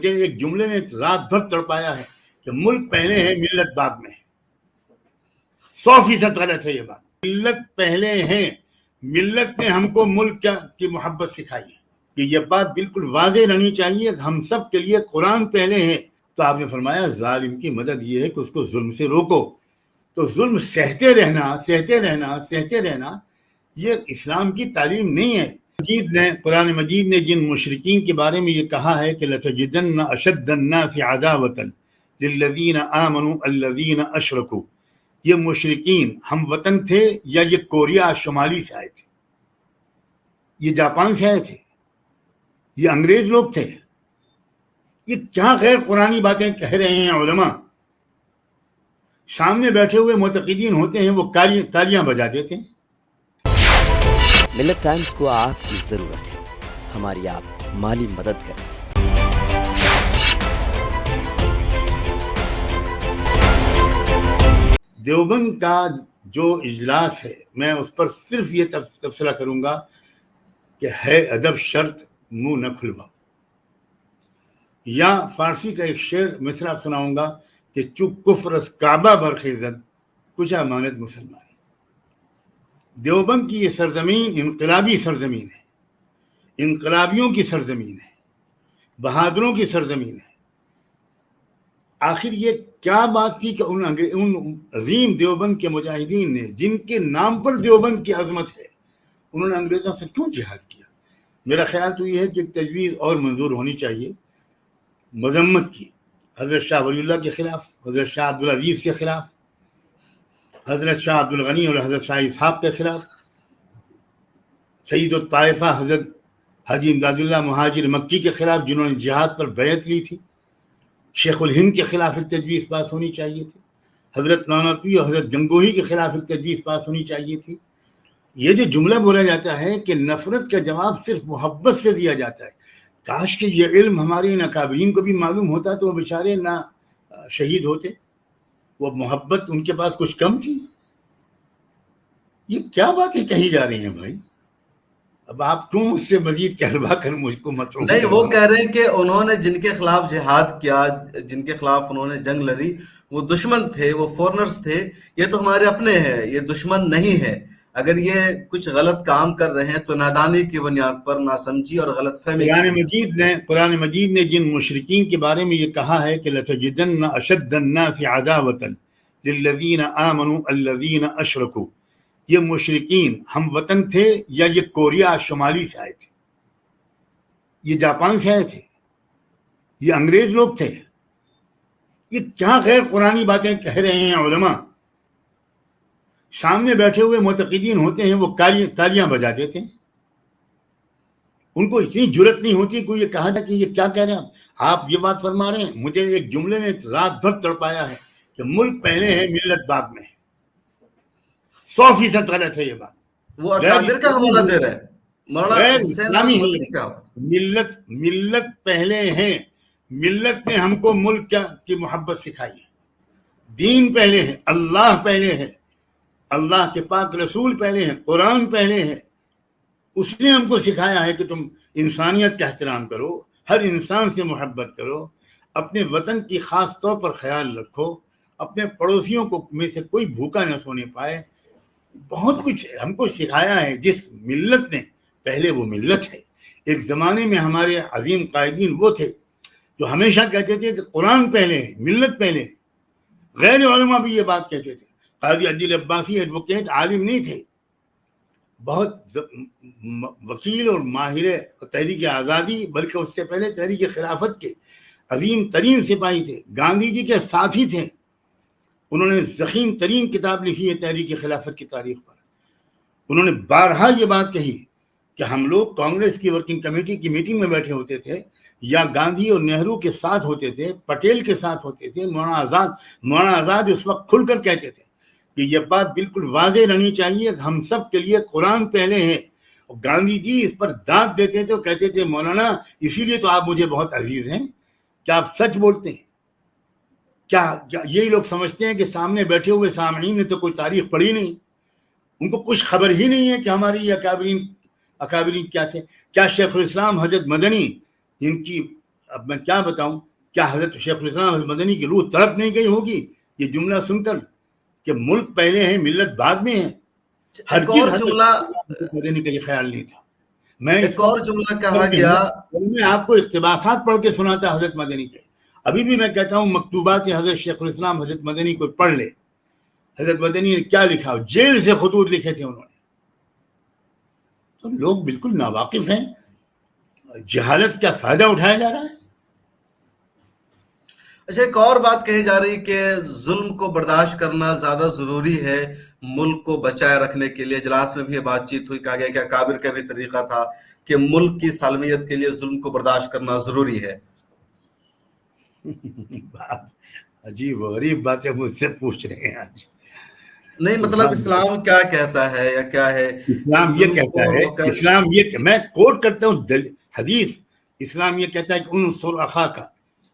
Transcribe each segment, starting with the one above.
ایک جملے نے رات بھر تڑپایا ہے کہ ملک پہلے ہے ملت بعد میں. 100% غلط ہے یہ بات. ملت پہلے ہے، ملت نے ہم کو ملک کی محبت سکھائی ہے. کہ یہ بات بالکل واضح رہنی چاہیے، ہم سب کے لیے قرآن پہلے ہے. تو آپ نے فرمایا ظالم کی مدد یہ ہے کہ اس کو ظلم سے روکو. تو ظلم سہتے رہنا یہ اسلام کی تعلیم نہیں ہے. قرآن مجید نے جن مشرکین کے بارے میں یہ کہا ہے کہ لَتَجِدَنَّ أَشَدَّ النَّاسِ عَدَاوَةً لِلَّذِينَ آمَنُوا الَّذِينَ أَشْرَكُوا، یہ مشرکین ہم وطن تھے یا یہ کوریا شمالی سے آئے تھے، یہ جاپان سے آئے تھے، یہ انگریز لوگ تھے؟ یہ کیا غیر قرآنی باتیں کہہ رہے ہیں علماء. سامنے بیٹھے ہوئے معتقدین ہوتے ہیں، وہ تالیاں بجا دیتے ہیں. ملت ٹائمز کو آپ کی ضرورت ہے، ہماری آپ مالی مدد کریں. دیوبند کا جو اجلاس ہے میں اس پر صرف یہ تبصرہ کروں گا کہ ہے ادب شرط منہ نہ کھلواؤ. یا فارسی کا ایک شعر مصرع سناؤں گا کہ چپ کفر از کعبہ برخیزد کجا ماند مسلمان. دیوبند کی یہ سرزمین انقلابی سرزمین ہے، انقلابیوں کی سرزمین ہے، بہادروں کی سرزمین ہے. آخر یہ کیا بات تھی کہ ان عظیم دیوبند کے مجاہدین نے، جن کے نام پر دیوبند کی عظمت ہے، انہوں نے انگریزوں سے کیوں جہاد کیا؟ میرا خیال تو یہ ہے کہ ایک تجویز اور منظور ہونی چاہیے مذمت کی. حضرت شاہ ولی اللہ کے خلاف، حضرت شاہ عبدالعزیز کے خلاف، حضرت شاہ عبدالغنی اور حضرت شاہ اسحاق کے خلاف، سید الطائفہ حضرت حاجی امداد اللہ مہاجر مکی کے خلاف جنہوں نے جہاد پر بیعت لی تھی، شیخ الہند کے خلاف ایک تجویز پاس ہونی چاہیے تھی، حضرت نانوتوی اور حضرت گنگوہی کے خلاف ایک تجویز پاس ہونی چاہیے تھی. یہ جو جملہ بولا جاتا ہے کہ نفرت کا جواب صرف محبت سے دیا جاتا ہے، کاش کہ یہ علم ہمارے ان اکابرین کو بھی معلوم ہوتا تو وہ بیچارے نہ شہید ہوتے. وہ محبت ان کے پاس کچھ کم تھی؟ یہ کیا باتیں کہی جا رہی ہیں بھائی؟ اب آپ کیوں مجھ سے مزید کہلوا کر مجھ کو مطلوب نہیں، وہ کہہ رہے ہیں کہ انہوں نے جن کے خلاف جہاد کیا، جن کے خلاف انہوں نے جنگ لڑی، وہ دشمن تھے، وہ فورنرز تھے. یہ تو ہمارے اپنے ہیں، یہ دشمن نہیں ہے. اگر یہ کچھ غلط کام کر رہے ہیں تو نادانی کی بنیاد پر، ناسمجھی اور غلط فہمی. قرآن مجید نے جن مشرکین کے بارے میں یہ کہا ہے کہ لَتَجِدَنَّ أَشَدَّ النَّاسِ عَدَاوَةً لِلَّذِينَ آمَنُوا الَّذِينَ أَشْرَكُوا، یہ مشرکین ہم وطن تھے یا یہ کوریا شمالی سے آئے تھے، یہ جاپان سے آئے تھے، یہ انگریز لوگ تھے. یہ کیا غیر قرآنی باتیں کہہ رہے ہیں علماء. سامنے بیٹھے ہوئے معتقدین ہوتے ہیں، وہ تالیاں بجا دیتے ہیں. ان کو اتنی جرت نہیں ہوتی کوئی یہ کہا تھا کہ یہ کیا کہہ رہے ہیں آپ یہ بات فرما رہے ہیں. مجھے ایک جملے نے رات بھر تڑپایا ہے کہ ملک پہلے ہے ملت بعد میں. 100% غلط ہے یہ بات. وہ اکابر کا حوالہ دے رہے ہیں. غیر اسلامی ملت پہلے ہے، ملت نے ہم کو ملک کی محبت سکھائی ہے. دین پہلے ہے، اللہ پہلے ہے، اللہ کے پاک رسول پہلے ہیں، قرآن پہلے ہے. اس نے ہم کو سکھایا ہے کہ تم انسانیت کا احترام کرو، ہر انسان سے محبت کرو، اپنے وطن کی خاص طور پر خیال رکھو، اپنے پڑوسیوں کو میں سے کوئی بھوکا نہ سونے پائے. بہت کچھ ہم کو سکھایا ہے. جس ملت نے پہلے، وہ ملت ہے. ایک زمانے میں ہمارے عظیم قائدین وہ تھے جو ہمیشہ کہتے تھے کہ قرآن پہلے ہے، ملت پہلے ہے. غیر علماء بھی یہ بات کہتے تھے. قاضی عدیل عباسی ایڈوکیٹ عالم نہیں تھے، بہت وکیل اور ماہر تحریک آزادی، بلکہ اس سے پہلے تحریک خلافت کے عظیم ترین سپاہی تھے، گاندھی جی کے ساتھی تھے. انہوں نے ضخیم ترین کتاب لکھی ہے تحریک خلافت کی تاریخ پر. انہوں نے بارہا یہ بات کہی کہ ہم لوگ کانگریس کی ورکنگ کمیٹی کی میٹنگ میں بیٹھے ہوتے تھے، یا گاندھی اور نہرو کے ساتھ ہوتے تھے، پٹیل کے ساتھ ہوتے تھے، مولانا آزاد اس وقت کھل کر کہتے تھے کہ یہ بات بالکل واضح رہنی چاہیے کہ ہم سب کے لیے قرآن پہلے ہے. اور گاندھی جی اس پر داد دیتے تھے، کہتے تھے مولانا اسی لیے تو آپ مجھے بہت عزیز ہیں، کیا آپ سچ بولتے ہیں؟ کیا یہی لوگ سمجھتے ہیں کہ سامنے بیٹھے ہوئے سامعین نے تو کوئی تاریخ پڑھی نہیں، ان کو کچھ خبر ہی نہیں ہے کہ ہماری یہ اکابرین کیا تھے؟ کیا شیخ الاسلام حضرت مدنی، جن کی اب میں کیا بتاؤں, کیا حضرت شیخ الاسلام حضرت مدنی کی روح تڑپ نہیں گئی ہوگی یہ جملہ سن کر کہ ملک پہلے ہے ملت بعد میں ہے؟ ایک اور جملہ مدنی کا یہ خیال نہیں تھا. میں ایک اور جملہ کہا گیا, میں آپ کو اقتباسات پڑھ کے سناتا حضرت مدنی کے. ابھی بھی میں کہتا ہوں مکتوبات حضرت شیخ الاسلام حضرت مدنی کو پڑھ لے. حضرت مدنی نے کیا لکھا, جیل سے خطوط لکھے تھے انہوں نے. تو لوگ بالکل ناواقف ہیں, جہالت کا فائدہ اٹھایا جا رہا ہے. اچھا, ایک اور بات کہی جا رہی کہ ظلم کو برداشت کرنا زیادہ ضروری ہے ملک کو بچائے رکھنے کے لیے. اجلاس میں بھی یہ بات چیت ہوئی, کہا گیا کہ اکابر کا بھی طریقہ تھا کہ ملک کی سالمیت کے لیے ظلم کو برداشت کرنا ضروری ہے. عجیب و غریب باتیں مجھ سے پوچھ رہے ہیں آج. نہیں مطلب اسلام کیا کہتا ہے یا کیا ہے؟ اسلام یہ کہتا ہے, اسلام یہ, میں کوٹ کرتا ہوں حدیث, اسلام یہ کہتا ہے کہ انصر اخاک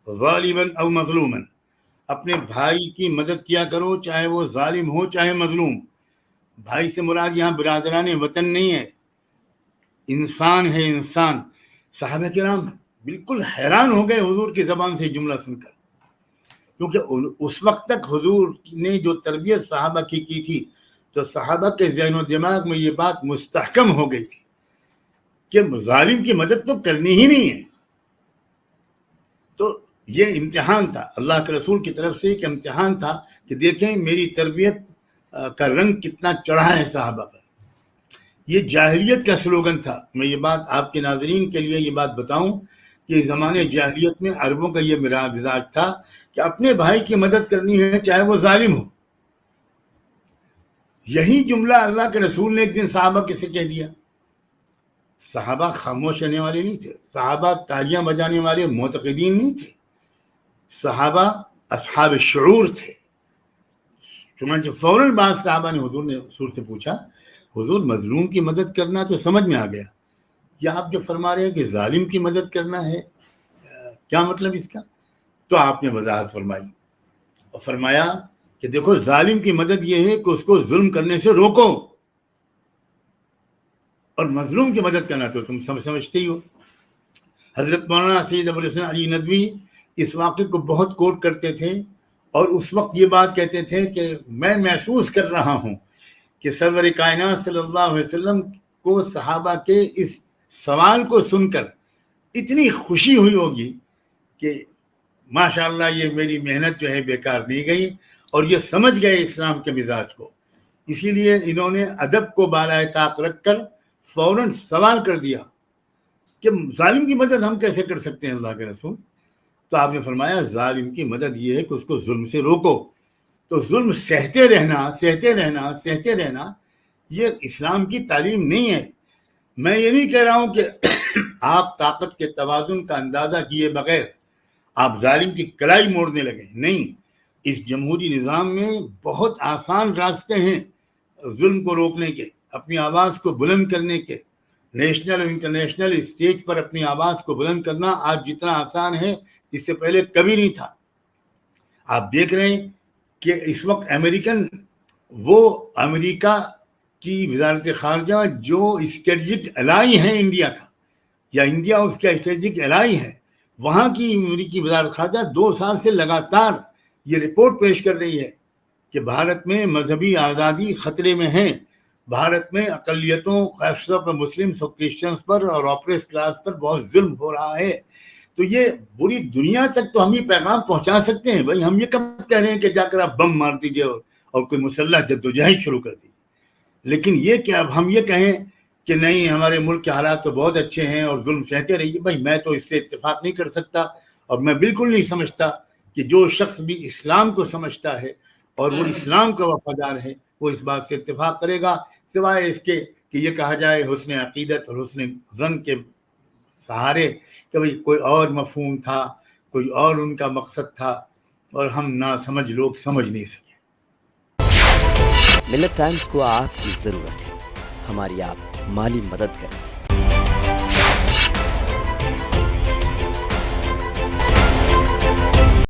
ظالما او مظلوما, اپنے بھائی کی مدد کیا کرو چاہے وہ ظالم ہو چاہے مظلوم. بھائی سے مراد یہاں برادران وطن نہیں ہے, انسان ہے انسان. صحابہ کرام بالکل حیران ہو گئے حضور کی زبان سے جملہ سن کر, کیونکہ اس وقت تک حضور نے جو تربیت صحابہ کی تھی تو صحابہ کے ذہن و دماغ میں یہ بات مستحکم ہو گئی تھی کہ ظالم کی مدد تو کرنی ہی نہیں ہے. تو یہ امتحان تھا اللہ کے رسول کی طرف سے, ایک امتحان تھا کہ دیکھیں میری تربیت کا رنگ کتنا چڑھا ہے صحابہ پر. یہ جاہلیت کا سلوگن تھا. میں یہ بات آپ کے ناظرین کے لیے یہ بات بتاؤں کہ زمانے جاہلیت میں عربوں کا یہ مزاج تھا کہ اپنے بھائی کی مدد کرنی ہے چاہے وہ ظالم ہو. یہی جملہ اللہ کے رسول نے ایک دن صحابہ سے کہہ دیا. صحابہ خاموش رہنے والے نہیں تھے, صحابہ تالیاں بجانے والے معتقدین نہیں تھے, صحابہ اصحاب شعور تھے. چنانچہ فوراً بعد صحابہ نے حضور سے پوچھا, حضور مظلوم کی مدد کرنا تو سمجھ میں آ گیا, یا آپ جو فرما رہے ہیں کہ ظالم کی مدد کرنا ہے, کیا مطلب اس کا؟ تو آپ نے وضاحت فرمائی اور فرمایا کہ دیکھو ظالم کی مدد یہ ہے کہ اس کو ظلم کرنے سے روکو, اور مظلوم کی مدد کرنا تو تم سمجھتے ہی ہو. حضرت مولانا سید ابو الحسن علی ندوی اس واقعے کو بہت کوٹ کرتے تھے اور اس وقت یہ بات کہتے تھے کہ میں محسوس کر رہا ہوں کہ سرور کائنات صلی اللہ علیہ وسلم کو صحابہ کے اس سوال کو سن کر اتنی خوشی ہوئی ہوگی کہ ماشاءاللہ یہ میری محنت جو ہے بیکار نہیں گئی, اور یہ سمجھ گئے اسلام کے مزاج کو. اسی لیے انہوں نے ادب کو بالائے طاق رکھ کر فوراً سوال کر دیا کہ ظالم کی مدد ہم کیسے کر سکتے ہیں اللہ کے رسول؟ تو آپ نے فرمایا ظالم کی مدد یہ ہے کہ اس کو ظلم سے روکو. تو ظلم سہتے رہنا یہ اسلام کی تعلیم نہیں ہے. میں یہ نہیں کہہ رہا ہوں کہ آپ طاقت کے توازن کا اندازہ کیے بغیر آپ ظالم کی کلائی موڑنے لگے, نہیں. اس جمہوری نظام میں بہت آسان راستے ہیں ظلم کو روکنے کے, اپنی آواز کو بلند کرنے کے. نیشنل اور انٹرنیشنل اسٹیج پر اپنی آواز کو بلند کرنا آج جتنا آسان ہے اس سے پہلے کبھی نہیں تھا. آپ دیکھ رہے ہیں کہ اس وقت امریکہ کی وزارت خارجہ جو اسٹریٹجک الائی ہے انڈیا کا, یا انڈیا اس کا اسٹریٹجک الائی ہے, وہاں کی امریکی وزارت خارجہ 2 سال سے لگاتار یہ رپورٹ پیش کر رہی ہے کہ بھارت میں مذہبی آزادی خطرے میں ہے, بھارت میں اقلیتوں خاص طور پر مسلمس اور کرسچنس پر اور آپریس کلاس پر بہت ظلم ہو رہا ہے. تو یہ پوری دنیا تک تو ہم یہ پیغام پہنچا سکتے ہیں. بھائی ہم یہ کب کہہ رہے ہیں کہ جا کر آپ بم مار دیجیے اور کوئی مسلح جدوجہد شروع کر دیجیے, لیکن یہ کہ اب ہم یہ کہیں کہ نہیں ہمارے ملک کے حالات تو بہت اچھے ہیں اور ظلم سہتے رہیے. بھائی میں تو اس سے اتفاق نہیں کر سکتا, اور میں بالکل نہیں سمجھتا کہ جو شخص بھی اسلام کو سمجھتا ہے اور وہ اسلام کا وفادار ہے وہ اس بات سے اتفاق کرے گا, سوائے اس کے کہ یہ کہا جائے حسن عقیدت اور حسن ظن کے سہارے کہ بھئی کوئی اور مفہوم تھا, کوئی اور ان کا مقصد تھا اور ہم نہ سمجھ لوگ سمجھ نہیں سکے. ملت ٹائمز کو آپ کی ضرورت ہے, ہماری آپ مالی مدد کریں.